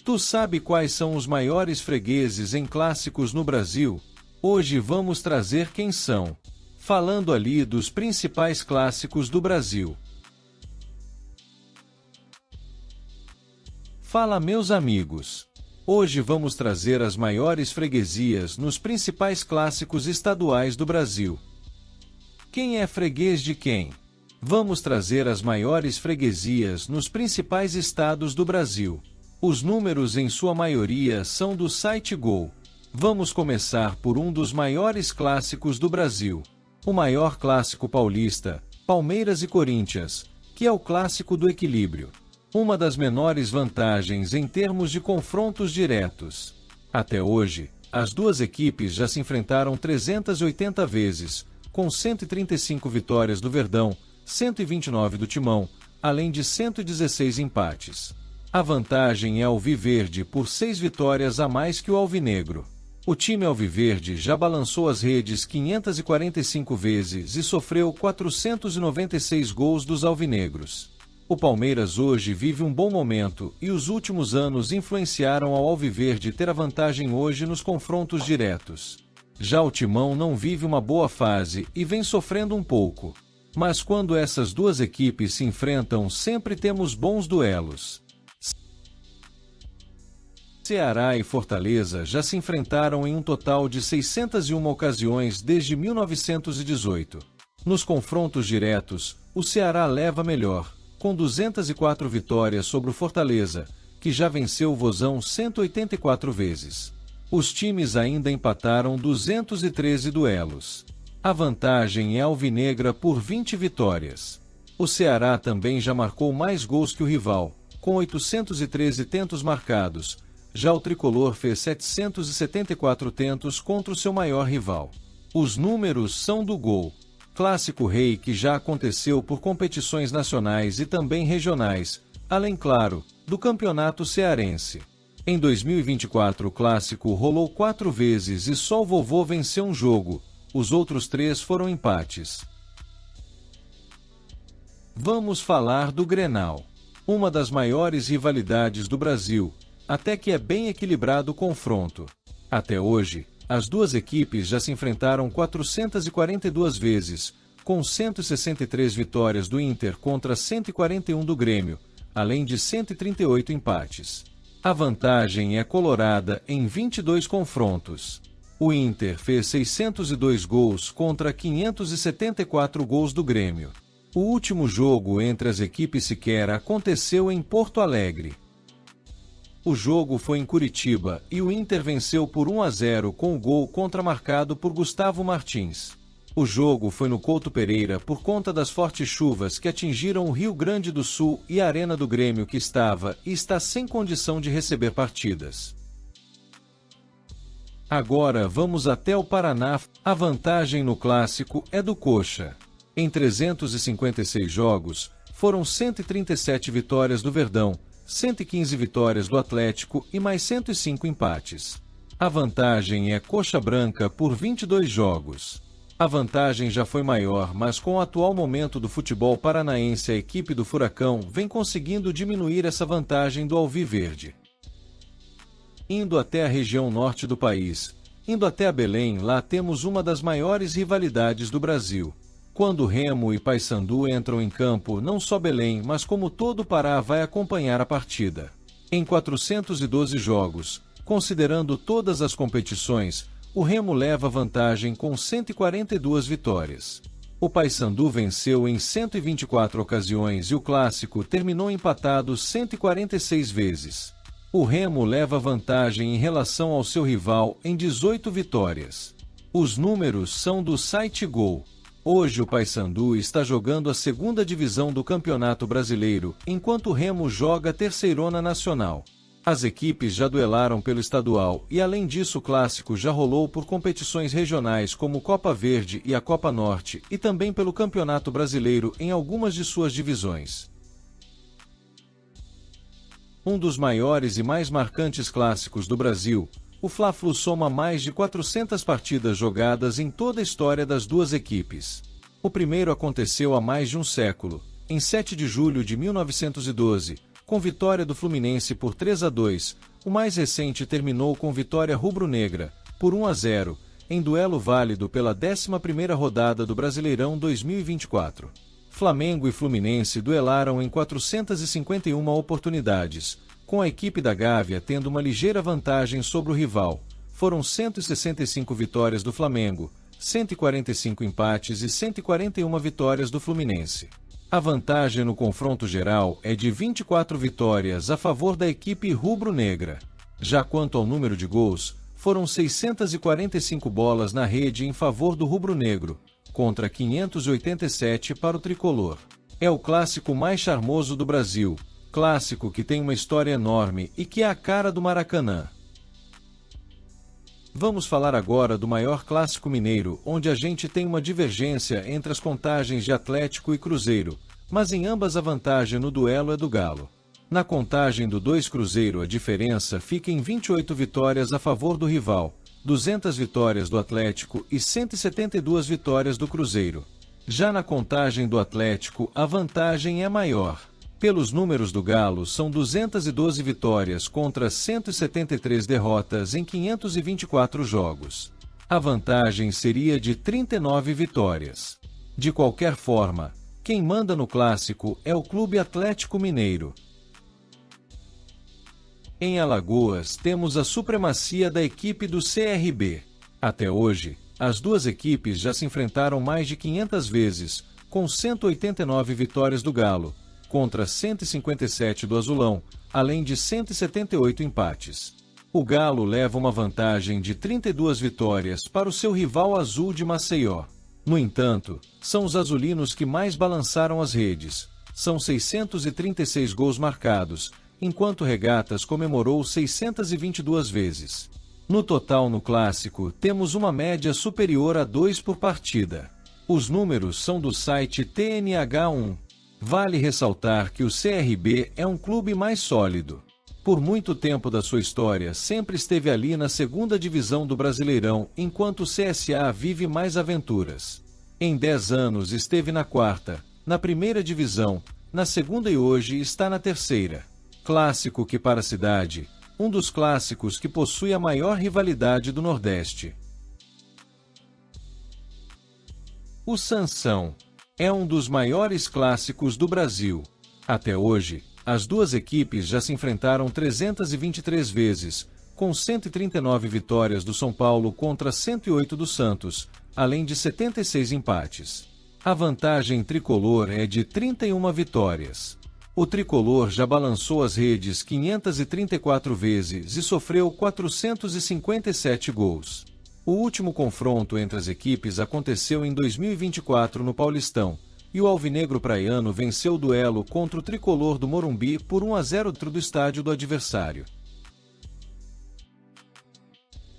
Tu sabe quais são os maiores fregueses em clássicos no Brasil? Hoje vamos trazer quem são. Falando ali dos principais clássicos do Brasil. Fala, meus amigos. Hoje vamos trazer as maiores freguesias nos principais clássicos estaduais do Brasil. Quem é freguês de quem? Vamos trazer as maiores freguesias nos principais estados do Brasil. Os números em sua maioria são do site Gol. Vamos começar por um dos maiores clássicos do Brasil. O maior clássico paulista, Palmeiras e Corinthians, que é o clássico do equilíbrio. Uma das menores vantagens em termos de confrontos diretos. Até hoje, as duas equipes já se enfrentaram 380 vezes, com 135 vitórias do Verdão, 129 do Timão, além de 116 empates. A vantagem é alviverde por 6 vitórias a mais que o alvinegro. O time alviverde já balançou as redes 545 vezes e sofreu 496 gols dos alvinegros. O Palmeiras hoje vive um bom momento e os últimos anos influenciaram ao alviverde ter a vantagem hoje nos confrontos diretos. Já o Timão não vive uma boa fase e vem sofrendo um pouco. Mas quando essas duas equipes se enfrentam, sempre temos bons duelos. Ceará e Fortaleza já se enfrentaram em um total de 601 ocasiões desde 1918. Nos confrontos diretos, o Ceará leva melhor, com 204 vitórias sobre o Fortaleza, que já venceu o Vozão 184 vezes. Os times ainda empataram 213 duelos. A vantagem é alvinegra por 20 vitórias. O Ceará também já marcou mais gols que o rival, com 813 tentos marcados. Já o tricolor fez 774 tentos contra o seu maior rival. Os números são do Gol. Clássico rei que já aconteceu por competições nacionais e também regionais, além, claro, do campeonato cearense. Em 2024 o clássico rolou 4 vezes e só o Vovô venceu um jogo, os outros 3 foram empates. Vamos falar do Grenal. Uma das maiores rivalidades do Brasil, até que é bem equilibrado o confronto. Até hoje, as duas equipes já se enfrentaram 442 vezes, com 163 vitórias do Inter contra 141 do Grêmio, além de 138 empates. A vantagem é colorada em 22 confrontos. O Inter fez 602 gols contra 574 gols do Grêmio. O último jogo entre as equipes sequer aconteceu em Porto Alegre. O jogo foi em Curitiba e o Inter venceu por 1-0 com o gol contramarcado por Gustavo Martins. O jogo foi no Couto Pereira por conta das fortes chuvas que atingiram o Rio Grande do Sul e a Arena do Grêmio, que estava e está sem condição de receber partidas. Agora vamos até o Paraná. A vantagem no clássico é do Coxa. Em 356 jogos, foram 137 vitórias do Verdão, 115 vitórias do Atlético e mais 105 empates. A vantagem é coxa branca por 22 jogos. A vantagem já foi maior, mas com o atual momento do futebol paranaense, a equipe do Furacão vem conseguindo diminuir essa vantagem do alviverde. Indo até a região norte do país, indo até a Belém, lá temos uma das maiores rivalidades do Brasil. Quando Remo e Paysandu entram em campo, não só Belém, mas como todo o Pará vai acompanhar a partida. Em 412 jogos, considerando todas as competições, o Remo leva vantagem com 142 vitórias. O Paysandu venceu em 124 ocasiões e o clássico terminou empatado 146 vezes. O Remo leva vantagem em relação ao seu rival em 18 vitórias. Os números são do site Gol. Hoje o Paysandu está jogando a segunda divisão do Campeonato Brasileiro, enquanto o Remo joga a Terceirona Nacional. As equipes já duelaram pelo estadual e, além disso, o clássico já rolou por competições regionais como Copa Verde e a Copa Norte e também pelo Campeonato Brasileiro em algumas de suas divisões. Um dos maiores e mais marcantes clássicos do Brasil, o Fla-Flu soma mais de 400 partidas jogadas em toda a história das duas equipes. O primeiro aconteceu há mais de um século, em 7 de julho de 1912, com vitória do Fluminense por 3-2, o mais recente terminou com vitória rubro-negra, por 1-0, em duelo válido pela 11ª rodada do Brasileirão 2024. Flamengo e Fluminense duelaram em 451 oportunidades, com a equipe da Gávea tendo uma ligeira vantagem sobre o rival. Foram 165 vitórias do Flamengo, 145 empates e 141 vitórias do Fluminense. A vantagem no confronto geral é de 24 vitórias a favor da equipe rubro-negra. Já quanto ao número de gols, foram 645 bolas na rede em favor do rubro-negro, contra 587 para o tricolor. É o clássico mais charmoso do Brasil, clássico que tem uma história enorme e que é a cara do Maracanã. Vamos falar agora do maior clássico mineiro, onde a gente tem uma divergência entre as contagens de Atlético e Cruzeiro, mas em ambas a vantagem no duelo é do Galo. Na contagem do 2 Cruzeiro a diferença fica em 28 vitórias a favor do rival, 200 vitórias do Atlético e 172 vitórias do Cruzeiro. Já na contagem do Atlético a vantagem é maior. Pelos números do Galo são 212 vitórias contra 173 derrotas em 524 jogos. A vantagem seria de 39 vitórias. De qualquer forma, quem manda no clássico é o Clube Atlético Mineiro. Em Alagoas temos a supremacia da equipe do CRB. Até hoje, as duas equipes já se enfrentaram mais de 500 vezes, com 189 vitórias do Galo, contra 157 do Azulão, além de 178 empates. O Galo leva uma vantagem de 32 vitórias para o seu rival Azul de Maceió. No entanto, são os azulinos que mais balançaram as redes. São 636 gols marcados, enquanto Regatas comemorou 622 vezes. No total no clássico, temos uma média superior a 2 por partida. Os números são do site TNH1. Vale ressaltar que o CRB é um clube mais sólido. Por muito tempo da sua história, sempre esteve ali na segunda divisão do Brasileirão, enquanto o CSA vive mais aventuras. Em 10 anos esteve na quarta, na primeira divisão, na segunda e hoje está na terceira. Clássico que para a cidade, um dos clássicos que possui a maior rivalidade do Nordeste. O Sansão é um dos maiores clássicos do Brasil. Até hoje, as duas equipes já se enfrentaram 323 vezes, com 139 vitórias do São Paulo contra 108 do Santos, além de 76 empates. A vantagem tricolor é de 31 vitórias. O tricolor já balançou as redes 534 vezes e sofreu 457 gols. O último confronto entre as equipes aconteceu em 2024 no Paulistão, e o alvinegro praiano venceu o duelo contra o tricolor do Morumbi por 1-0 dentro do estádio do adversário.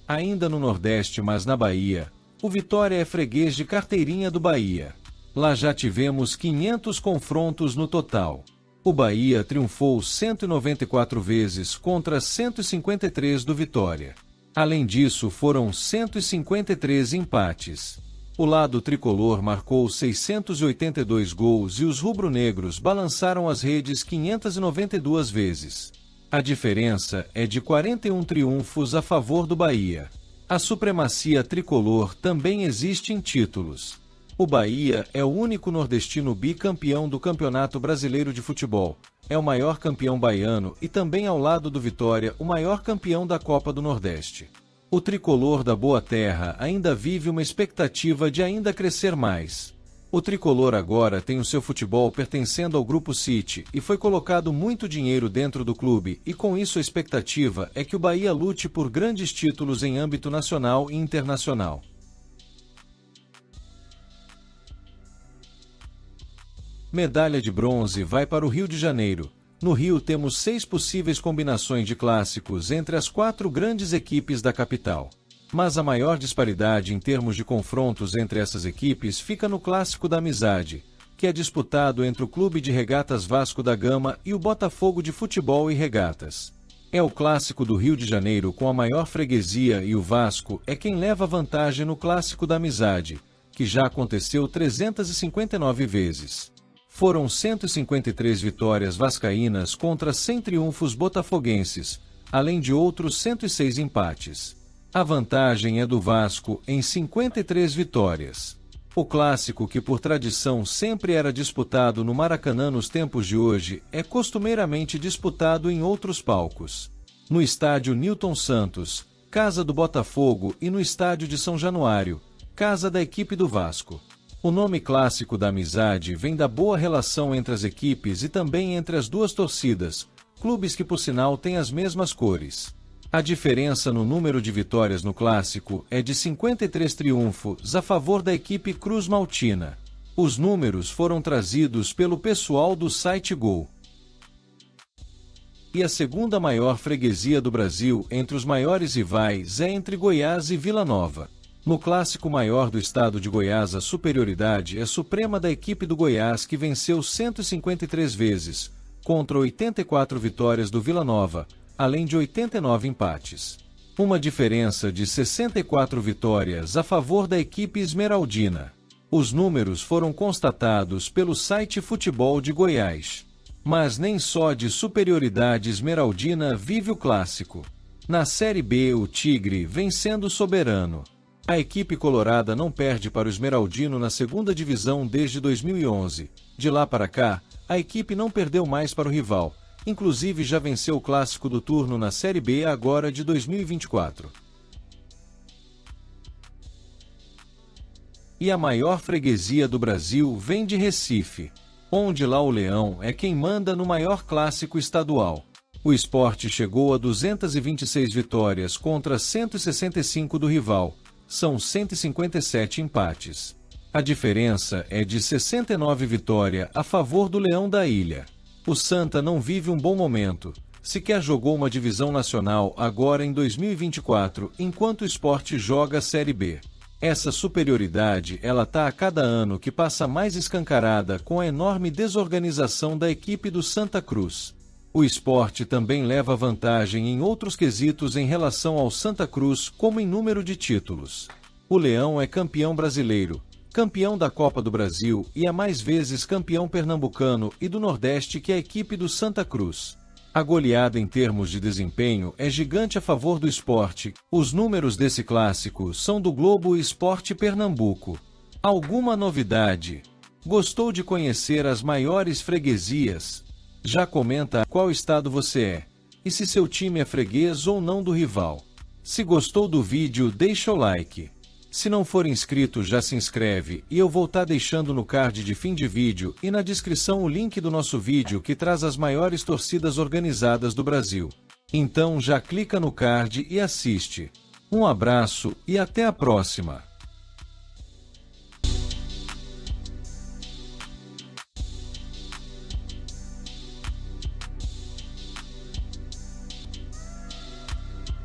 Ainda no Nordeste, mas na Bahia, o Vitória é freguês de Carteirinha do Bahia. Lá já tivemos 500 confrontos no total. O Bahia triunfou 194 vezes contra 153 do Vitória. Além disso, foram 153 empates. O lado tricolor marcou 682 gols e os rubro-negros balançaram as redes 592 vezes. A diferença é de 41 triunfos a favor do Bahia. A supremacia tricolor também existe em títulos. O Bahia é o único nordestino bicampeão do Campeonato Brasileiro de Futebol. É o maior campeão baiano e também, ao lado do Vitória, o maior campeão da Copa do Nordeste. O tricolor da Boa Terra ainda vive uma expectativa de ainda crescer mais. O tricolor agora tem o seu futebol pertencendo ao Grupo City e foi colocado muito dinheiro dentro do clube, e com isso a expectativa é que o Bahia lute por grandes títulos em âmbito nacional e internacional. Medalha de bronze vai para o Rio de Janeiro. No Rio temos 6 possíveis combinações de clássicos entre as 4 grandes equipes da capital. Mas a maior disparidade em termos de confrontos entre essas equipes fica no Clássico da Amizade, que é disputado entre o Clube de Regatas Vasco da Gama e o Botafogo de Futebol e Regatas. É o clássico do Rio de Janeiro com a maior freguesia e o Vasco é quem leva vantagem no Clássico da Amizade, que já aconteceu 359 vezes. Foram 153 vitórias vascaínas contra 100 triunfos botafoguenses, além de outros 106 empates. A vantagem é do Vasco em 53 vitórias. O clássico, que por tradição sempre era disputado no Maracanã nos tempos de hoje, é costumeiramente disputado em outros palcos. No estádio Newton Santos, casa do Botafogo, e no estádio de São Januário, casa da equipe do Vasco. O nome clássico da amizade vem da boa relação entre as equipes e também entre as duas torcidas, clubes que por sinal têm as mesmas cores. A diferença no número de vitórias no clássico é de 53 triunfos a favor da equipe Cruz Maltina. Os números foram trazidos pelo pessoal do site Gol. E a segunda maior freguesia do Brasil entre os maiores rivais é entre Goiás e Vila Nova. No clássico maior do estado de Goiás, a superioridade é suprema da equipe do Goiás, que venceu 153 vezes, contra 84 vitórias do Vila Nova, além de 89 empates. Uma diferença de 64 vitórias a favor da equipe esmeraldina. Os números foram constatados pelo site Futebol de Goiás. Mas nem só de superioridade esmeraldina vive o clássico. Na Série B, o Tigre vem sendo soberano. A equipe colorada não perde para o esmeraldino na segunda divisão desde 2011. De lá para cá, a equipe não perdeu mais para o rival. Inclusive já venceu o clássico do turno na Série B agora de 2024. E a maior freguesia do Brasil vem de Recife, onde lá o Leão é quem manda no maior clássico estadual. O Sport chegou a 226 vitórias contra 165 do rival. São 157 empates. A diferença é de 69 vitórias a favor do Leão da Ilha. O Santa não vive um bom momento. Sequer jogou uma divisão nacional agora em 2024, enquanto o Sport joga a Série B. Essa superioridade, ela tá a cada ano que passa mais escancarada com a enorme desorganização da equipe do Santa Cruz. O Sport também leva vantagem em outros quesitos em relação ao Santa Cruz, como em número de títulos. O Leão é campeão brasileiro, campeão da Copa do Brasil e há mais vezes campeão pernambucano e do Nordeste que a equipe do Santa Cruz. A goleada em termos de desempenho é gigante a favor do Sport. Os números desse clássico são do Globo Esporte Pernambuco. Alguma novidade? Gostou de conhecer as maiores freguesias? Já comenta qual estado você é, e se seu time é freguês ou não do rival. Se gostou do vídeo, deixa o like. Se não for inscrito, já se inscreve, e eu vou estar deixando no card de fim de vídeo e na descrição o link do nosso vídeo que traz as maiores torcidas organizadas do Brasil. Então já clica no card e assiste. Um abraço e até a próxima!